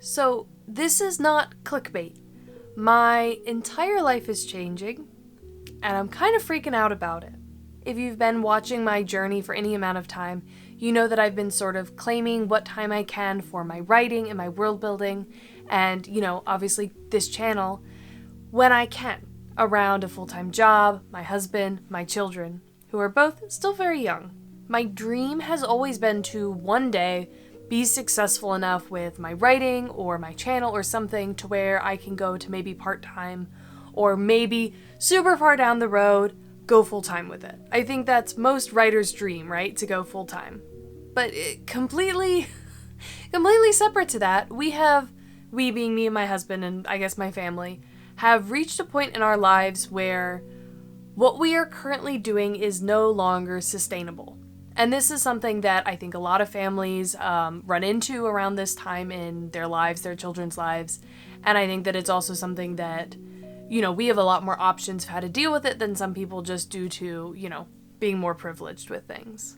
So this is not clickbait. My entire life is changing, and I'm kind of freaking out about it. If you've been watching my journey for any amount of time, you know that I've been sort of claiming what time I can for my writing and my world building, and, obviously this channel, when I can, around a full-time job, my husband, my children, who are both still very young. My dream has always been to one day be successful enough with my writing or my channel or something to where I can go to maybe part-time or maybe super far down the road, go full-time with it. I think that's most writers' dream, right? To go full-time. But completely separate to that, we being me and my husband and I guess my family, have reached a point in our lives where what we are currently doing is no longer sustainable. And this is something that I think a lot of families run into around this time in their lives, their children's lives. And I think that it's also something that, we have a lot more options of how to deal with it than some people just due to, being more privileged with things.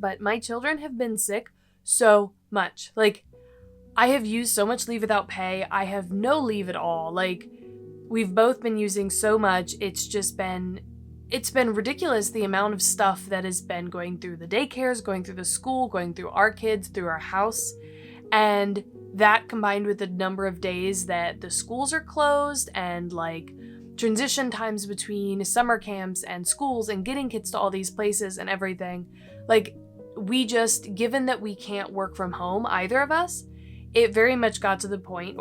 But my children have been sick so much. I have used so much leave without pay. I have no leave at all. We've both been using so much. It's been ridiculous the amount of stuff that has been going through the daycares, going through the school, going through our kids, through our house. And that combined with the number of days that the schools are closed and transition times between summer camps and schools and getting kids to all these places and everything. Given that we can't work from home, either of us, it very much got to the point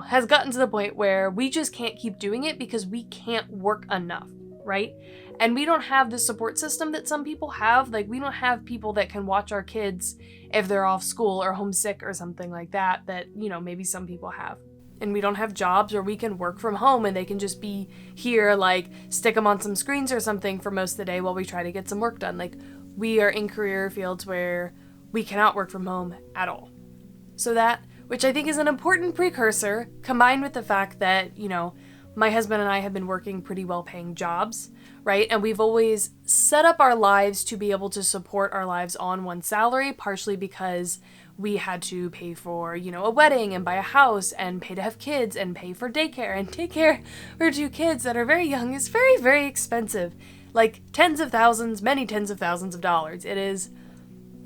has gotten to the point where we just can't keep doing it because we can't work enough. Right? And we don't have the support system that some people have. We don't have people that can watch our kids if they're off school or homesick or something like that, maybe some people have. And we don't have jobs where we can work from home and they can just be here, stick them on some screens or something for most of the day while we try to get some work done. We are in career fields where we cannot work from home at all. So that, which I think is an important precursor, combined with the fact that, my husband and I have been working pretty well-paying jobs, right? And we've always set up our lives to be able to support our lives on one salary, partially because we had to pay for, a wedding and buy a house and pay to have kids and pay for daycare. And daycare for two kids that are very young is very, very expensive. Tens of thousands, many tens of thousands of dollars. It is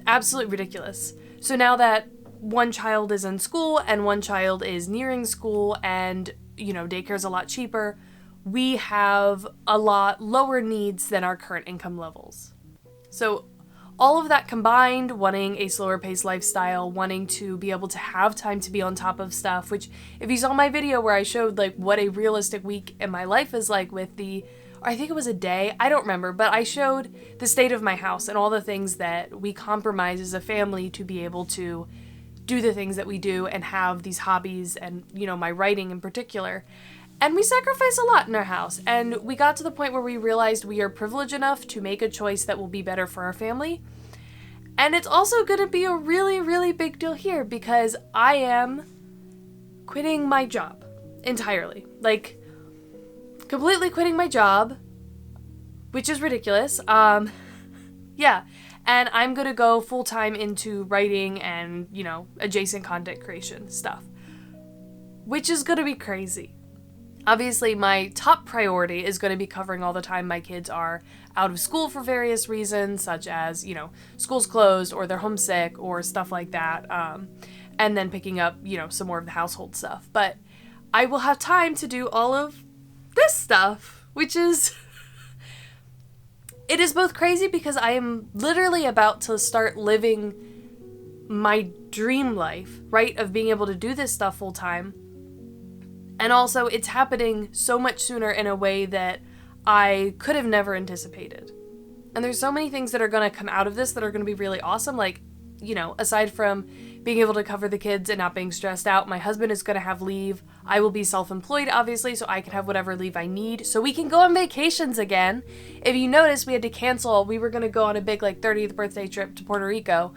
absolutely ridiculous. So now that one child is in school and one child is nearing school and daycare's a lot cheaper, we have a lot lower needs than our current income levels. So all of that combined, wanting a slower paced lifestyle, wanting to be able to have time to be on top of stuff, which if you saw my video where I showed what a realistic week in my life is with I think it was a day, I don't remember, but I showed the state of my house and all the things that we compromise as a family to be able to do the things that we do and have these hobbies and, my writing in particular. And we sacrifice a lot in our house. And we got to the point where we realized we are privileged enough to make a choice that will be better for our family. And it's also going to be a really, really big deal here because I am quitting my job entirely. Completely quitting my job, which is ridiculous. Yeah. And I'm going to go full-time into writing and, adjacent content creation stuff, which is going to be crazy. Obviously, my top priority is going to be covering all the time my kids are out of school for various reasons, such as, school's closed or they're homesick or stuff like that, and then picking up, some more of the household stuff. But I will have time to do all of this stuff, which is... It is both crazy because I am literally about to start living my dream life, right, of being able to do this stuff full time. And also it's happening so much sooner in a way that I could have never anticipated. And there's so many things that are going to come out of this that are going to be really awesome. Aside from being able to cover the kids and not being stressed out, my husband is going to have leave. I will be self-employed, obviously, so I can have whatever leave I need. So we can go on vacations again. If you notice, we had to cancel. We were going to go on a big 30th birthday trip to Puerto Rico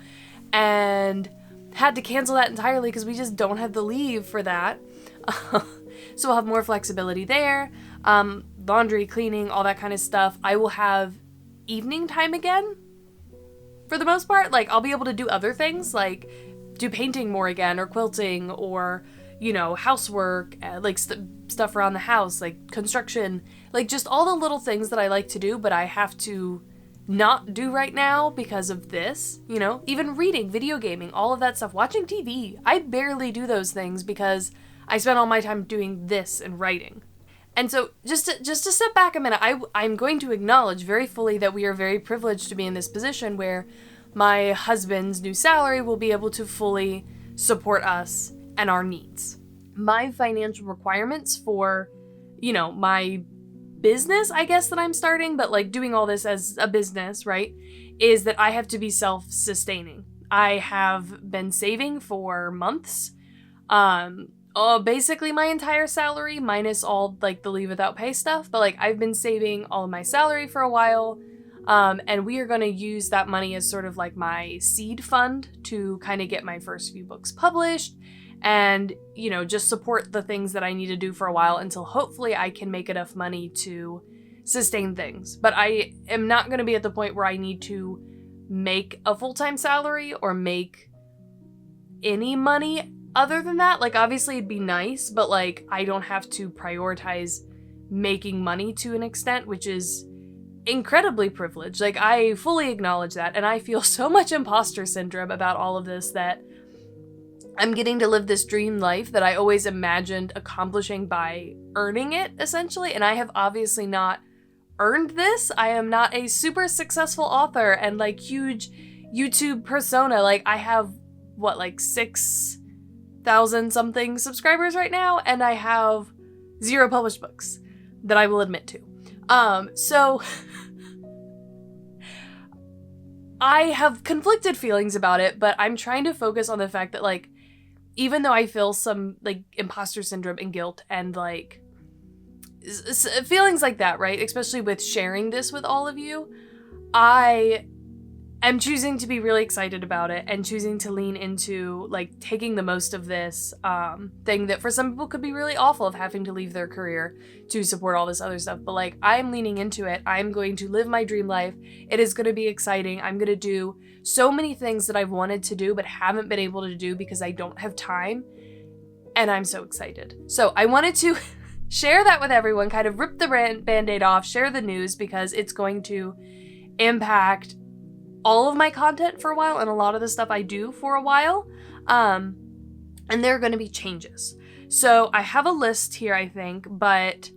and had to cancel that entirely because we just don't have the leave for that. So we'll have more flexibility there. Laundry, cleaning, all that kind of stuff. I will have evening time again. For the most part, I'll be able to do other things, do do painting more again, or quilting, or, you know, housework, like stuff around the house, like construction, like just all the little things that I like to do, but I have to not do right now because of this, you know, even reading, video gaming, all of that stuff, watching TV. I barely do those things because I spend all my time doing this and writing. And so just to step back a minute, I'm going to acknowledge very fully that we are very privileged to be in this position where my husband's new salary will be able to fully support us and our needs. My financial requirements for, you know, my business, I guess, that I'm starting, but like doing all this as a business, right, is that I have to be self-sustaining. I have been saving for months, basically my entire salary minus all like the leave without pay stuff, but like I've been saving all of my salary for a while, and we are going to use that money as sort of like my seed fund to kind of get my first few books published and, you know, just support the things that I need to do for a while until hopefully I can make enough money to sustain things. But I am not going to be at the point where I need to make a full-time salary or make any money other than that. Like, obviously it'd be nice, but like I don't have to prioritize making money to an extent, which is incredibly privileged. Like, I fully acknowledge that, and I feel so much imposter syndrome about all of this, that I'm getting to live this dream life that I always imagined accomplishing by earning it, essentially, and I have obviously not earned this. I am not a super successful author and like huge YouTube persona. Like, I have, what, like 6,000 something subscribers right now, and I have 0 published books that I will admit to. So I have conflicted feelings about it, but I'm trying to focus on the fact that, like, even though I feel some like imposter syndrome and guilt and like feelings like that, right? Especially with sharing this with all of you, I am choosing to be really excited about it and choosing to lean into like taking the most of this thing that for some people could be really awful of having to leave their career to support all this other stuff. But like, I'm leaning into it. I'm going to live my dream life. It is going to be exciting. I'm going to do so many things that I've wanted to do but haven't been able to do because I don't have time. And I'm so excited. So I wanted to share that with everyone, kind of rip the band-aid off, share the news, because it's going to impact all of my content for a while and a lot of the stuff I do for a while. And there are going to be changes. So I have a list here, I think, but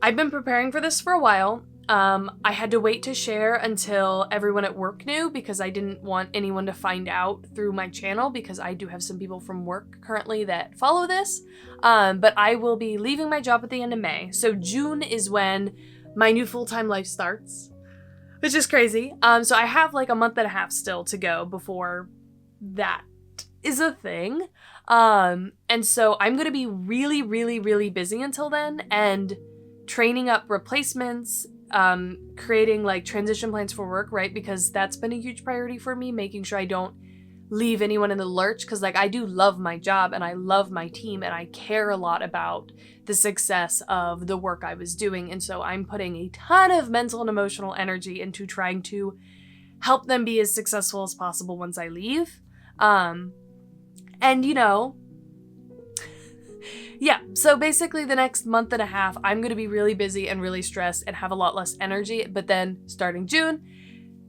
I've been preparing for this for a while. I had to wait to share until everyone at work knew because I didn't want anyone to find out through my channel because I do have some people from work currently that follow this. But I will be leaving my job at the end of May. So June is when my new full-time life starts, which is crazy. So I have like a month and a half still to go before that is a thing. And so I'm going to be really, really, really busy until then and training up replacements, creating like transition plans for work, right? Because that's been a huge priority for me, making sure I don't leave anyone in the lurch. Cause like I do love my job and I love my team and I care a lot about the success of the work I was doing. And so I'm putting a ton of mental and emotional energy into trying to help them be as successful as possible once I leave. And you know, yeah, so basically the next month and a half, I'm going to be really busy and really stressed and have a lot less energy. But then starting June,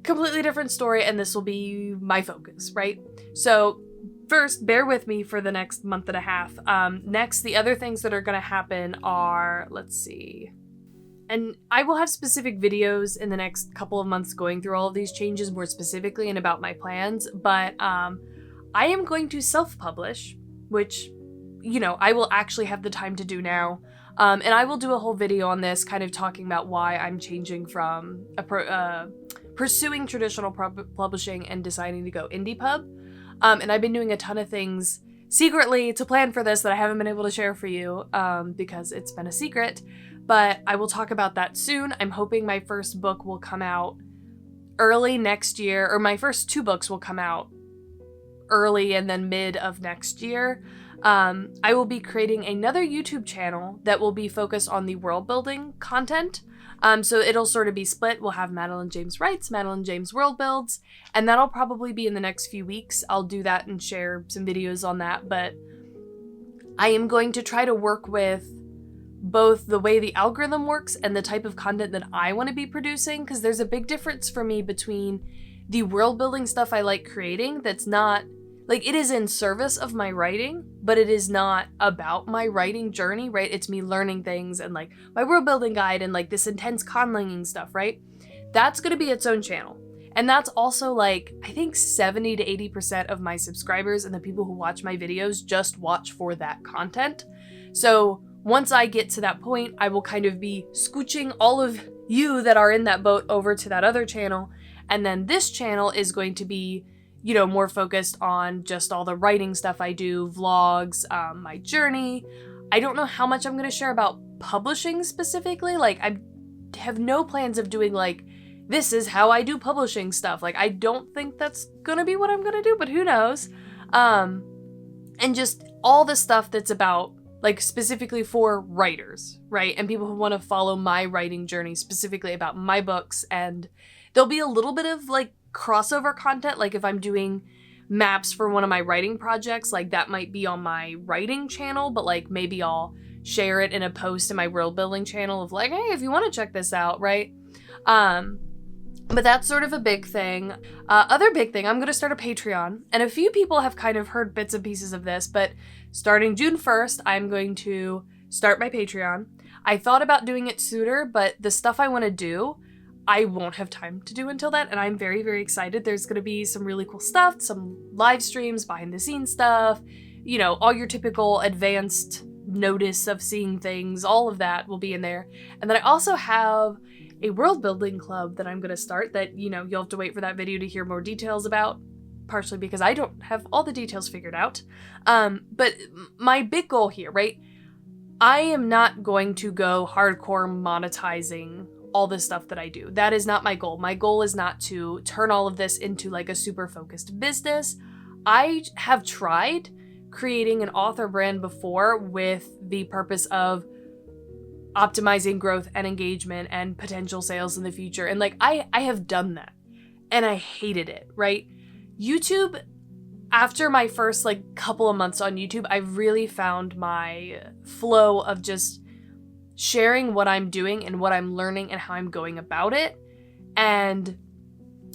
completely different story, and this will be my focus, right? So first, bear with me for the next month and a half. Next, the other things that are going to happen are, let's see. And I will have specific videos in the next couple of months going through all of these changes more specifically and about my plans. But I am going to self-publish, which, you know, I will actually have the time to do now. And I will do a whole video on this, kind of talking about why I'm changing from pursuing traditional publishing and deciding to go indie pub. And I've been doing a ton of things secretly to plan for this that I haven't been able to share for you because it's been a secret. But I will talk about that soon. I'm hoping my first book will come out early next year, or my first 2 books will come out early and then mid of next year. I will be creating another YouTube channel that will be focused on the world building content. So it'll sort of be split. We'll have Madeline James Writes, Madeline James World Builds, and that'll probably be in the next few weeks. I'll do that and share some videos on that, but I am going to try to work with both the way the algorithm works and the type of content that I want to be producing, because there's a big difference for me between the world building stuff I like creating that's not, like, it is in service of my writing, but it is not about my writing journey, right? It's me learning things and like my world building guide and like this intense conlanging stuff, right? That's going to be its own channel. And that's also like, I think 70 to 80% of my subscribers and the people who watch my videos just watch for that content. So once I get to that point, I will kind of be scooching all of you that are in that boat over to that other channel. And then this channel is going to be, you know, more focused on just all the writing stuff I do, vlogs, my journey. I don't know how much I'm going to share about publishing specifically. Like, I have no plans of doing like, this is how I do publishing stuff. Like, I don't think that's going to be what I'm going to do, but who knows? And just all the stuff that's about, like, specifically for writers, right? And people who want to follow my writing journey, specifically about my books. And there'll be a little bit of like crossover content. Like if I'm doing maps for one of my writing projects, like that might be on my writing channel, but like maybe I'll share it in a post in my world building channel of like, hey, if you want to check this out, right? But that's sort of a big thing. Other big thing, I'm going to start a Patreon. And a few people have kind of heard bits and pieces of this, but starting June 1st, I'm going to start my Patreon. I thought about doing it sooner, but the stuff I want to do, I won't have time to do until then. And I'm very, very excited. There's going to be some really cool stuff, some live streams, behind the scenes stuff, you know, all your typical advanced notice of seeing things, all of that will be in there. And then I also have a world building club that I'm going to start that, you know, you'll have to wait for that video to hear more details about, partially because I don't have all the details figured out. But my big goal here, right? I am not going to go hardcore monetizing all the stuff that I do. That is not my goal. My goal is not to turn all of this into like a super focused business. I have tried creating an author brand before with the purpose of optimizing growth and engagement and potential sales in the future. And like, I have done that and I hated it, right? YouTube, after my first like couple of months on YouTube, I really found my flow of just sharing what I'm doing and what I'm learning and how I'm going about it. And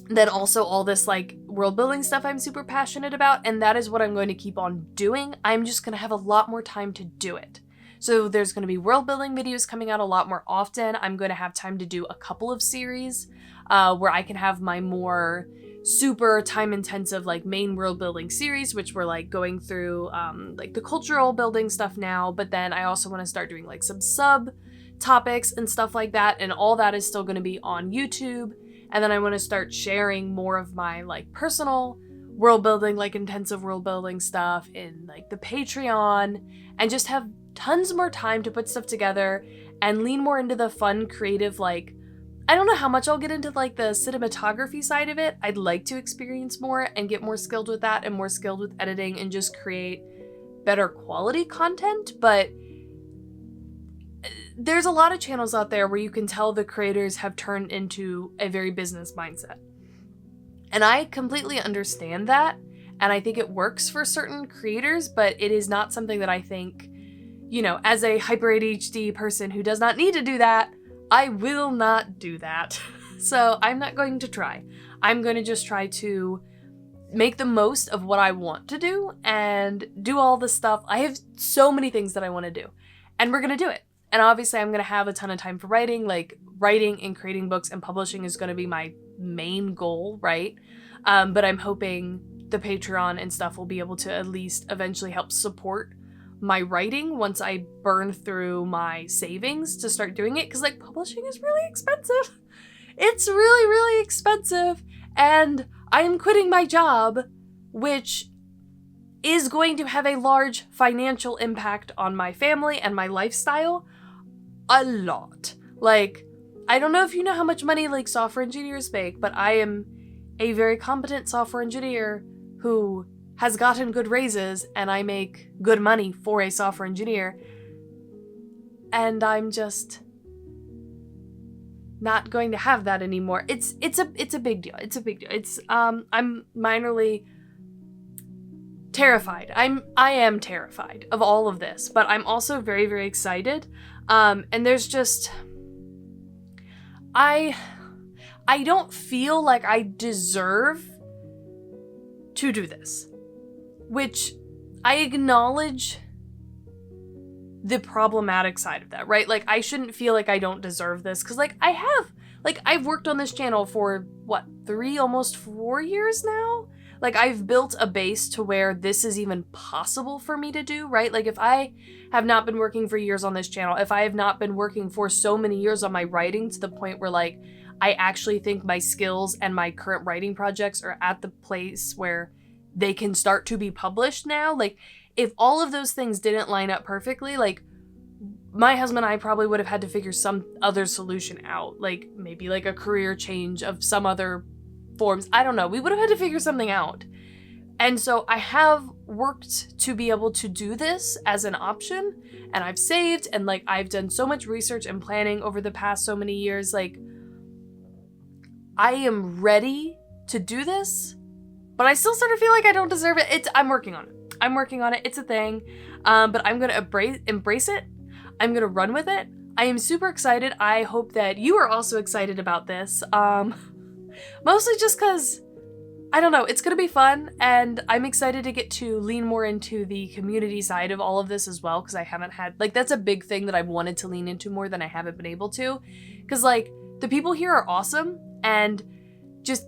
then also all this like world building stuff I'm super passionate about. And that is what I'm going to keep on doing. I'm just going to have a lot more time to do it. So there's going to be world building videos coming out a lot more often. I'm going to have time to do a couple of series where I can have my more super time intensive like main world building series, which we're like going through like the cultural building stuff now. But then I also want to start doing like some sub topics and stuff like that. And all that is still going to be on YouTube. And then I want to start sharing more of my like personal world building, like intensive world building stuff in like the Patreon, and just have tons more time to put stuff together and lean more into the fun, creative, like, I don't know how much I'll get into like the cinematography side of it. I'd like to experience more and get more skilled with that and more skilled with editing and just create better quality content. But there's a lot of channels out there where you can tell the creators have turned into a very business mindset. And I completely understand that. And I think it works for certain creators, but it is not something that I think, you know, as a hyper ADHD person who does not need to do that, I will not do that. So I'm not going to try. I'm going to just try to make the most of what I want to do and do all the stuff. I have so many things that I want to do, and we're going to do it. And obviously I'm going to have a ton of time for writing, like writing and creating books and publishing is going to be my main goal, right? But I'm hoping the Patreon and stuff will be able to at least eventually help support my writing once I burn through my savings to start doing it. Because like publishing is really expensive. It's really, really expensive. And I am quitting my job, which is going to have a large financial impact on my family and my lifestyle. A lot. Like, I don't know if you know how much money like software engineers make, but I am a very competent software engineer who has gotten good raises, and I make good money for a software engineer. And I'm just not going to have that anymore. It's a big deal. It's a big deal. I'm minorly terrified. I am terrified of all of this, but I'm also very, very excited. And there's just, I don't feel like I deserve to do this, which I acknowledge the problematic side of that, right? Like, I shouldn't feel like I don't deserve this, because, like, I've worked on this channel for, what, 3, almost 4 years now? Like, I've built a base to where this is even possible for me to do, right? Like, if I have not been working for years on this channel, if I have not been working for so many years on my writing to the point where, like, I actually think my skills and my current writing projects are at the place where they can start to be published now, like, if all of those things didn't line up perfectly, like, my husband and I probably would have had to figure some other solution out, like, maybe like a career change of some other forms. I don't know. We would have had to figure something out. And so I have worked to be able to do this as an option, and I've saved, and, like, I've done so much research and planning over the past so many years. Like, I am ready to do this, but I still sort of feel like I don't deserve it. I'm working on it. It's a thing. But I'm going to embrace it. I'm going to run with it. I am super excited. I hope that you are also excited about this. Mostly just because, I don't know, it's going to be fun, and I'm excited to get to lean more into the community side of all of this as well, because I haven't had, like, that's a big thing that I've wanted to lean into more than I haven't been able to, because, like, the people here are awesome, and just,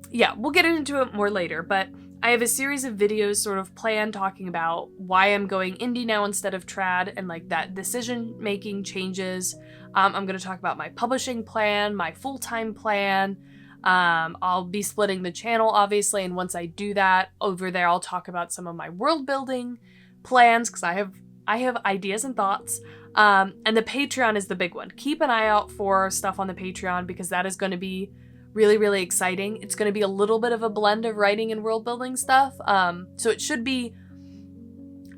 yeah, we'll get into it more later, but I have a series of videos sort of planned talking about why I'm going indie now instead of trad, and, like, that decision-making changes. I'm going to talk about my publishing plan, my full-time plan. I'll be splitting the channel, obviously, and once I do that, over there I'll talk about some of my world building plans, because I have ideas and thoughts. And the Patreon is the big one. Keep an eye out for stuff on the Patreon, because that is going to be really, really exciting. It's going to be a little bit of a blend of writing and world building stuff. So it should be,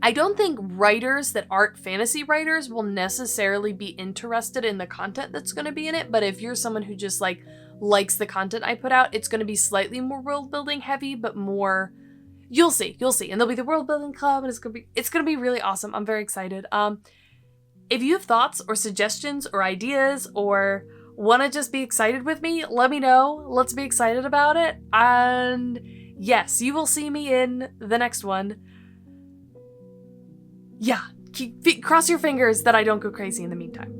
I don't think writers that aren't fantasy writers will necessarily be interested in the content that's going to be in it, but if you're someone who just, like, likes the content I put out, it's going to be slightly more world building heavy, but more, you'll see, and there'll be the world building club, and it's going to be really awesome. I'm very excited. If you have thoughts or suggestions or ideas, or want to just be excited with me, let me know. Let's be excited about it. And yes, you will see me in the next one. Yeah, cross your fingers that I don't go crazy in the meantime.